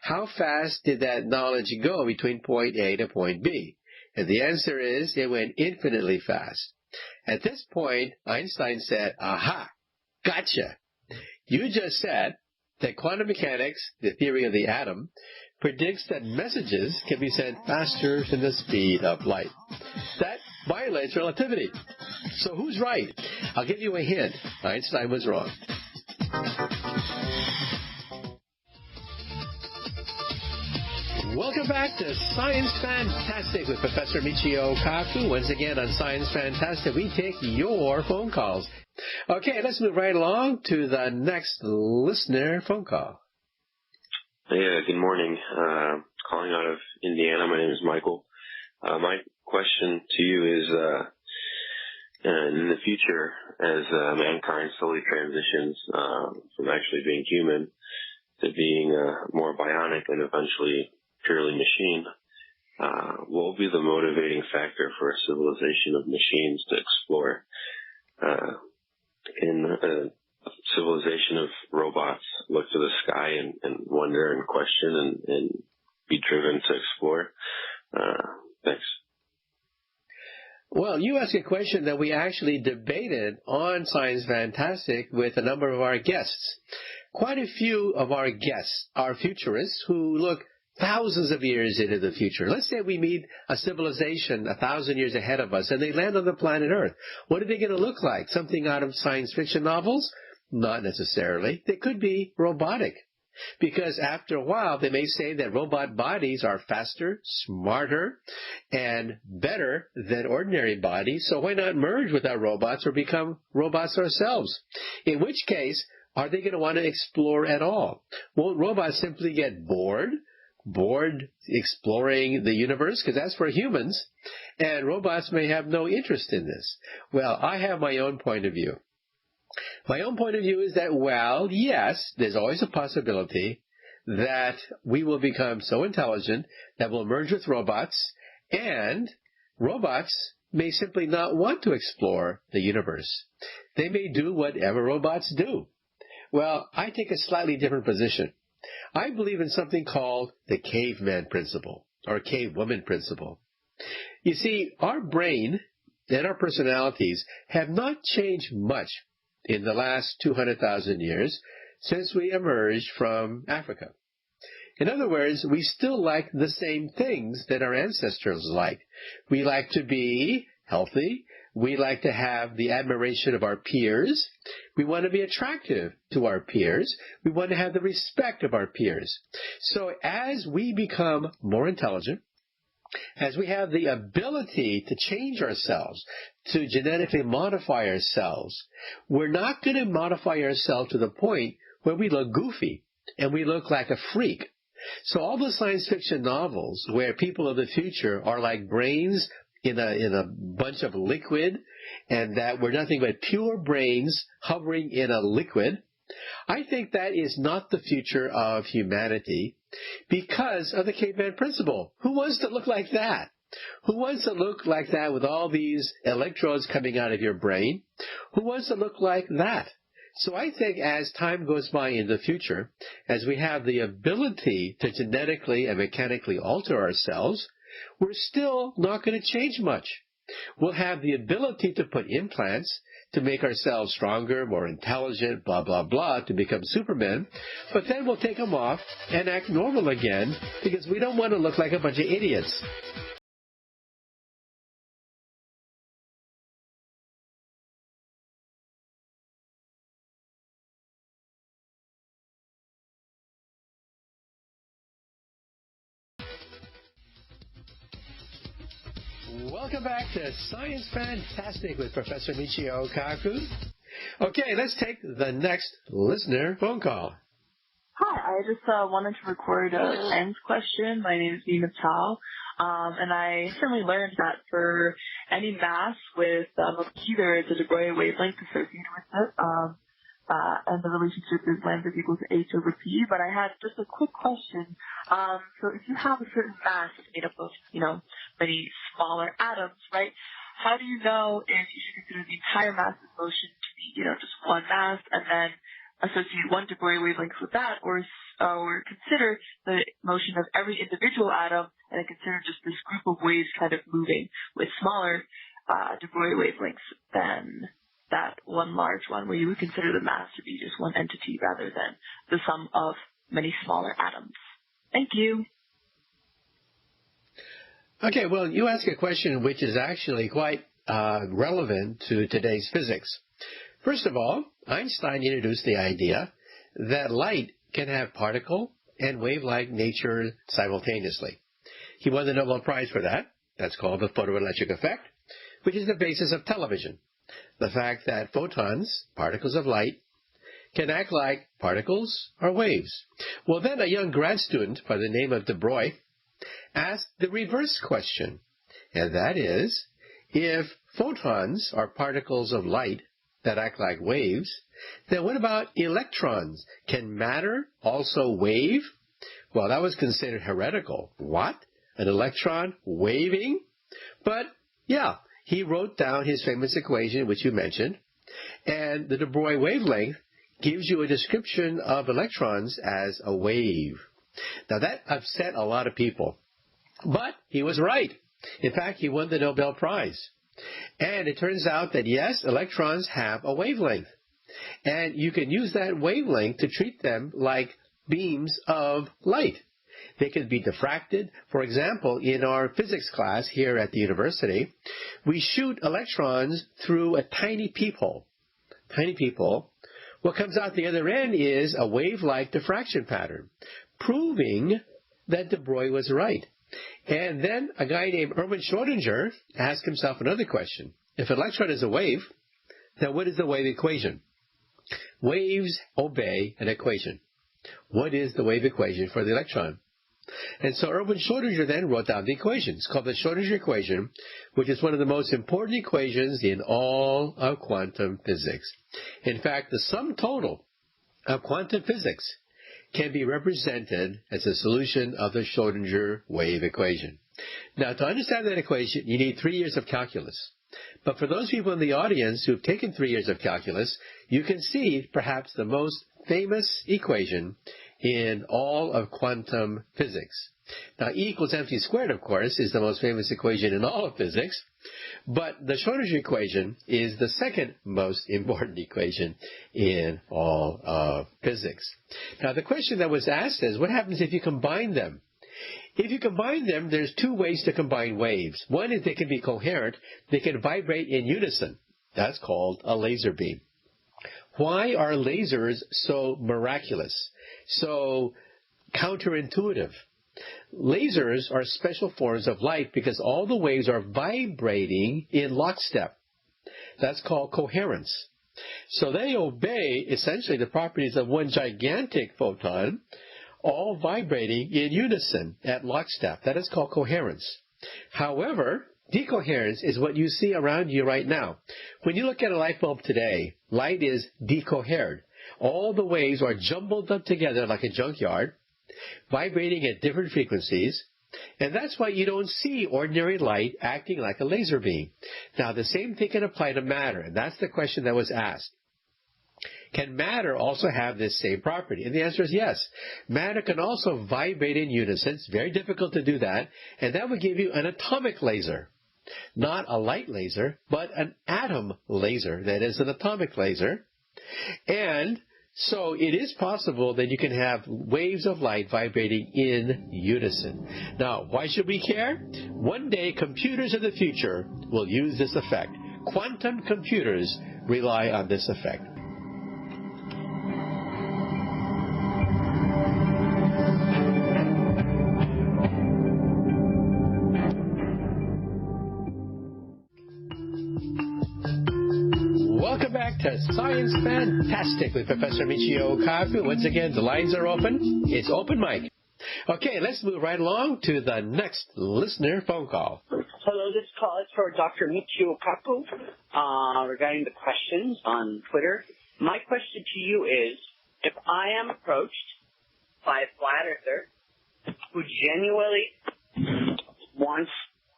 How fast did that knowledge go between point A to point B? And the answer is, it went infinitely fast. At this point, Einstein said, aha, gotcha. You just said that quantum mechanics, the theory of the atom, predicts that messages can be sent faster than the speed of light. That violates relativity. So who's right? I'll give you a hint. Einstein was wrong. Welcome back to Science Fantastic with Professor Michio Kaku. Once again on Science Fantastic, we take your phone calls. Okay, let's move right along to the next listener phone call. Yeah, good morning. Calling out of Indiana. My name is Michael. My question to you is, in the future, as mankind slowly transitions from actually being human to being more bionic and eventually purely machine, what will be the motivating factor for a civilization of machines to explore? In a civilization of robots, look to the sky and wonder and question and be driven to explore? Thanks. Well, you asked a question that we actually debated on Science Fantastic with a number of our guests. Quite a few of our guests are futurists who look thousands of years into the future. Let's say we meet a civilization 1,000 years ahead of us and they land on the planet Earth. What are they going to look like? Something out of science fiction novels? Not necessarily. They could be robotic. Because after a while, they may say that robot bodies are faster, smarter, and better than ordinary bodies, so why not merge with our robots or become robots ourselves? In which case, are they going to want to explore at all? Won't robots simply get bored exploring the universe? Because that's for humans, and robots may have no interest in this. Well, I have my own point of view. My own point of view is that, well, yes, there's always a possibility that we will become so intelligent that we'll merge with robots, and robots may simply not want to explore the universe. They may do whatever robots do. Well, I take a slightly different position. I believe in something called the caveman principle, or cavewoman principle. You see, our brain and our personalities have not changed much in the last 200,000 years since we emerged from Africa. In other words, we still like the same things that our ancestors liked. We like to be healthy. We like to have the admiration of our peers. We want to be attractive to our peers. We want to have the respect of our peers. So as we become more intelligent, as we have the ability to change ourselves, to genetically modify ourselves, we're not going to modify ourselves to the point where we look goofy and we look like a freak. So all the science fiction novels where people of the future are like brains in a bunch of liquid, and that we're nothing but pure brains hovering in a liquid, I think that is not the future of humanity because of the caveman principle. Who wants to look like that? Who wants to look like that with all these electrodes coming out of your brain? Who wants to look like that? So I think as time goes by in the future, as we have the ability to genetically and mechanically alter ourselves, we're still not going to change much. We'll have the ability to put implants to make ourselves stronger, more intelligent, blah, blah, blah, to become supermen. But then we'll take them off and act normal again because we don't want to look like a bunch of idiots. Welcome back to Science Fantastic with Professor Michio Kaku. Okay, let's take the next listener phone call. Hi, I just wanted to record a science question. My name is Nina Chow, and I recently learned that for any mass with a key, there is a de Broglie wavelength associated with it, and the relationship is lambda equals h over p. But I had just a quick question. So if you have a certain mass that's made up of, many smaller atoms, right? How do you know if you should consider the entire mass of motion to be, just one mass, and then associate one de Broglie wavelength with that, or consider the motion of every individual atom and then consider just this group of waves kind of moving with smaller de Broglie wavelengths than that one large one, where you would consider the mass to be just one entity rather than the sum of many smaller atoms? Thank you. Okay, well, you ask a question which is actually quite relevant to today's physics. First of all, Einstein introduced the idea that light can have particle and wave-like nature simultaneously. He won the Nobel Prize for that. That's called the photoelectric effect, which is the basis of television. The fact that photons, particles of light, can act like particles or waves. Well, then a young grad student by the name of de Broglie asked the reverse question, and that is, if photons are particles of light that act like waves, then what about electrons? Can matter also wave? Well, that was considered heretical. What? an electron waving. But, yeah, he wrote down his famous equation, which you mentioned, and the de Broglie wavelength gives you a description of electrons as a wave. Now, that upset a lot of people, but he was right. In fact, he won the Nobel Prize. And it turns out that, yes, electrons have a wavelength. And you can use that wavelength to treat them like beams of light. They can be diffracted. For example, in our physics class here at the university, we shoot electrons through a tiny peephole. Tiny peephole. What comes out the other end is a wave-like diffraction pattern, proving that de Broglie was right. And then a guy named Erwin Schrödinger asked himself another question. If an electron is a wave, then what is the wave equation? Waves obey an equation. What is the wave equation for the electron? And so Erwin Schrödinger then wrote down the equation. It's called the Schrödinger equation, which is one of the most important equations in all of quantum physics. In fact, the sum total of quantum physics can be represented as a solution of the Schrödinger wave equation. Now, to understand that equation, you need 3 years of calculus. But for those people in the audience who've taken 3 years of calculus, you can see perhaps the most famous equation in all of quantum physics. Now, E equals mc squared, of course, is the most famous equation in all of physics, but the Schrödinger equation is the second most important equation in all of physics. Now, the question that was asked is, what happens if you combine them? If you combine them, there's two ways to combine waves. One is they can be coherent. They can vibrate in unison. That's called a laser beam. Why are lasers so miraculous, so counterintuitive? Lasers are special forms of light because all the waves are vibrating in lockstep. That's called coherence. So they obey essentially the properties of one gigantic photon, all vibrating in unison at lockstep. That is called coherence. However, decoherence is what you see around you right now. When you look at a light bulb today, light is decohered. All the waves are jumbled up together like a junkyard, vibrating at different frequencies, and that's why you don't see ordinary light acting like a laser beam. Now, the same thing can apply to matter, and that's the question that was asked. Can matter also have this same property? And the answer is yes. Matter can also vibrate in unison. It's very difficult to do that, and that would give you an atomic laser. Not a light laser, but an atom laser, that is an atomic laser. And so it is possible that you can have waves of light vibrating in unison. Now, why should we care? One day, computers of the future will use this effect. Quantum computers rely on this effect. Welcome back to Science Fantastic with Professor Michio Kaku. Once again, the lines are open. It's open mic. Okay, let's move right along to the next listener phone call. Hello, this call is for Dr. Michio Kaku regarding the questions on Twitter. My question to you is, if I am approached by a flat earther who genuinely wants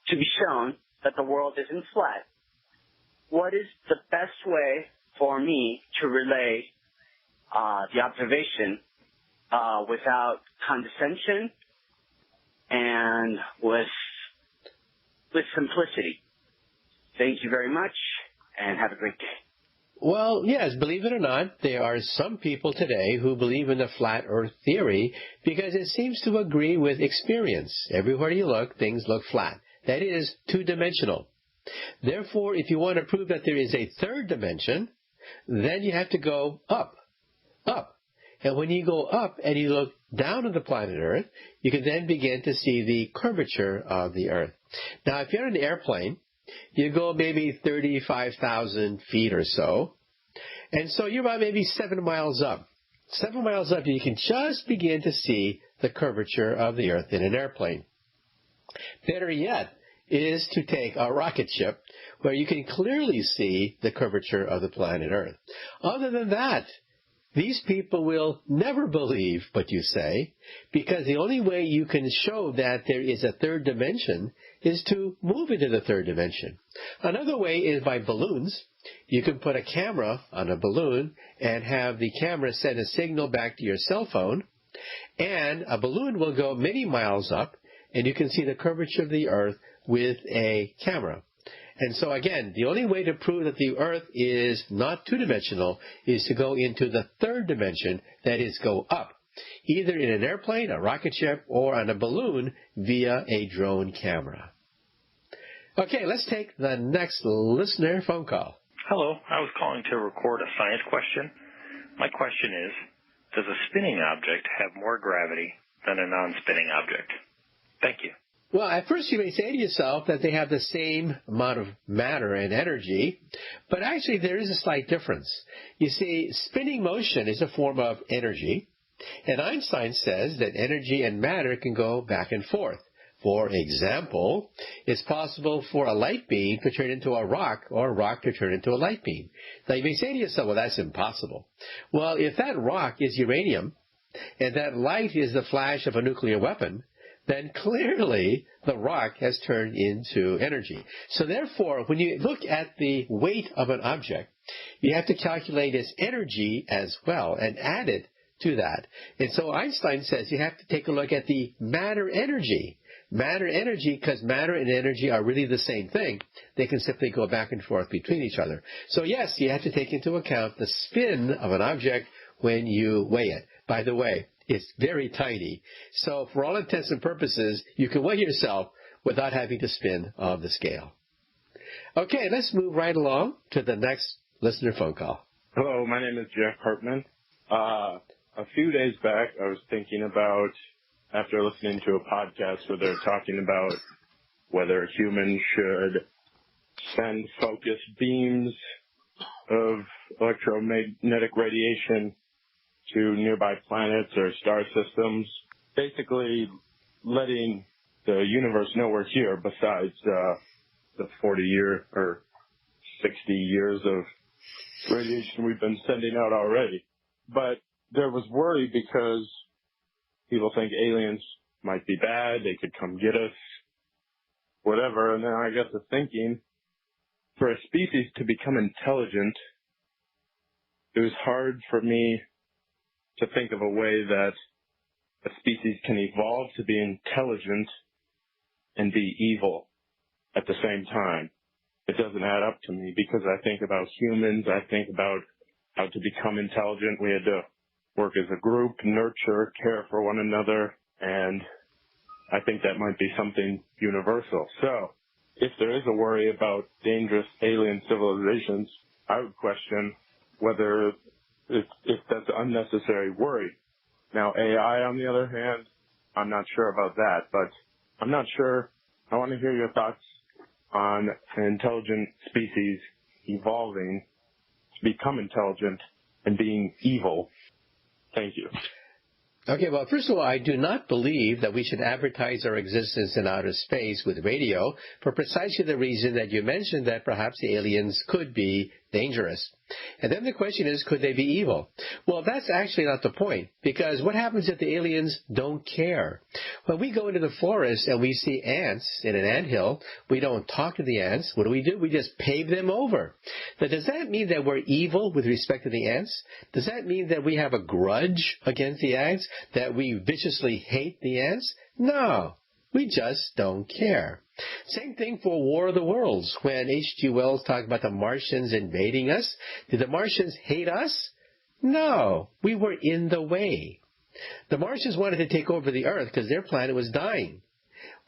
to be shown that the world isn't flat, what is the best way for me to relay the observation without condescension and with simplicity? Thank you very much, and have a great day. Well, yes, believe it or not, there are some people today who believe in the flat earth theory because it seems to agree with experience. Everywhere you look, things look flat. That is, two-dimensional. Therefore, if you want to prove that there is a third dimension, then you have to go up, up. And when you go up and you look down on the planet Earth, you can then begin to see the curvature of the Earth. Now, if you're in an airplane, you go maybe 35,000 feet or so, and so you're about maybe 7 miles up. 7 miles up, you can just begin to see the curvature of the Earth in an airplane. Better yet is to take a rocket ship where you can clearly see the curvature of the planet Earth. Other than that, These people will never believe what you say, because the only way you can show that there is a third dimension is to move into the third dimension. Another way is by balloons. You can put a camera on a balloon and have the camera send a signal back to your cell phone, and a balloon will go many miles up, and you can see the curvature of the Earth with a camera. And so again, the only way to prove that the Earth is not two-dimensional is to go into the third dimension, that is, go up, either in an airplane, a rocket ship, or on a balloon via a drone camera. Okay, let's take the next listener phone call. Hello, I was calling to record a science question. My question is, does a spinning object have more gravity than a non-spinning object? Thank you. Well, at first you may say to yourself that they have the same amount of matter and energy, but actually there is a slight difference. You see, spinning motion is a form of energy, and Einstein says that energy and matter can go back and forth. For example, it's possible for a light beam to turn into a rock, or a rock to turn into a light beam. Now you may say to yourself, well, that's impossible. Well, if that rock is uranium, and that light is the flash of a nuclear weapon, then clearly the rock has turned into energy. So therefore, when you look at the weight of an object, you have to calculate its energy as well and add it to that. And so Einstein says you have to take a look at the matter-energy. Matter-energy, because matter and energy are really the same thing. They can simply go back and forth between each other. So yes, you have to take into account the spin of an object when you weigh it. By the way, it's very tiny. So for all intents and purposes, you can weigh yourself without having to spin on the scale. Okay, let's move right along to the next listener phone call. Hello, my name is Jeff Hartman. A few days back, I was thinking about, after listening to a podcast where they're talking about whether humans should send focused beams of electromagnetic radiation to nearby planets or star systems, basically letting the universe know we're here besides the 40-year or 60 years of radiation we've been sending out already. But there was worry because people think aliens might be bad, they could come get us, whatever. And then I got to thinking, for a species to become intelligent, it was hard for me to think of a way that a species can evolve to be intelligent and be evil at the same time. It doesn't add up to me because I think about humans, I think about how to become intelligent. We had to work as a group, nurture, care for one another, and I think that might be something universal. So, if there is a worry about dangerous alien civilizations, I would question whether if that's an unnecessary worry. Now, AI, on the other hand, I'm not sure about that, but I'm not sure. I want to hear your thoughts on an intelligent species evolving to become intelligent and being evil. Thank you. Okay, well, first of all, I do not believe that we should advertise our existence in outer space with radio for precisely the reason that you mentioned, that perhaps the aliens could be dangerous. And then the question is, could they be evil? Well, that's actually not the point, because what happens if the aliens don't care? When we go into the forest and we see ants in an anthill, we don't talk to the ants. What do? We just pave them over. Now, does that mean that we're evil with respect to the ants? Does that mean that we have a grudge against the ants, that we viciously hate the ants? No. We just don't care. Same thing for War of the Worlds. When H.G. Wells talked about the Martians invading us, did the Martians hate us? No. We were in the way. The Martians wanted to take over the Earth because their planet was dying.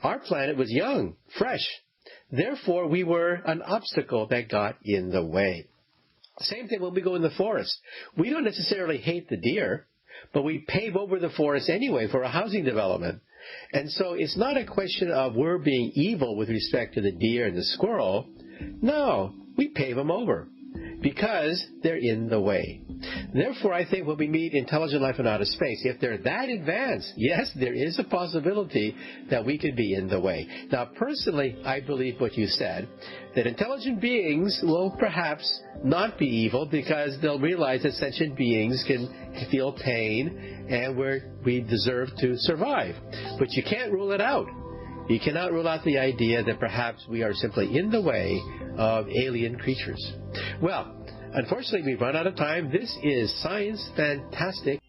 Our planet was young, fresh. Therefore, we were an obstacle that got in the way. Same thing when we go in the forest. We don't necessarily hate the deer, but we pave over the forest anyway for a housing development. And so it's not a question of we're being evil with respect to the deer and the squirrel. No, we pave them over. because they're in the way. Therefore, I think when we meet intelligent life in outer space, if they're that advanced, yes, there is a possibility that we could be in the way. Now, personally, I believe what you said, that intelligent beings will perhaps not be evil because they'll realize that sentient beings can feel pain and we deserve to survive. But you can't rule it out. You cannot rule out the idea that perhaps we are simply in the way of alien creatures. Well, unfortunately, we've run out of time. This is Science Fantastic.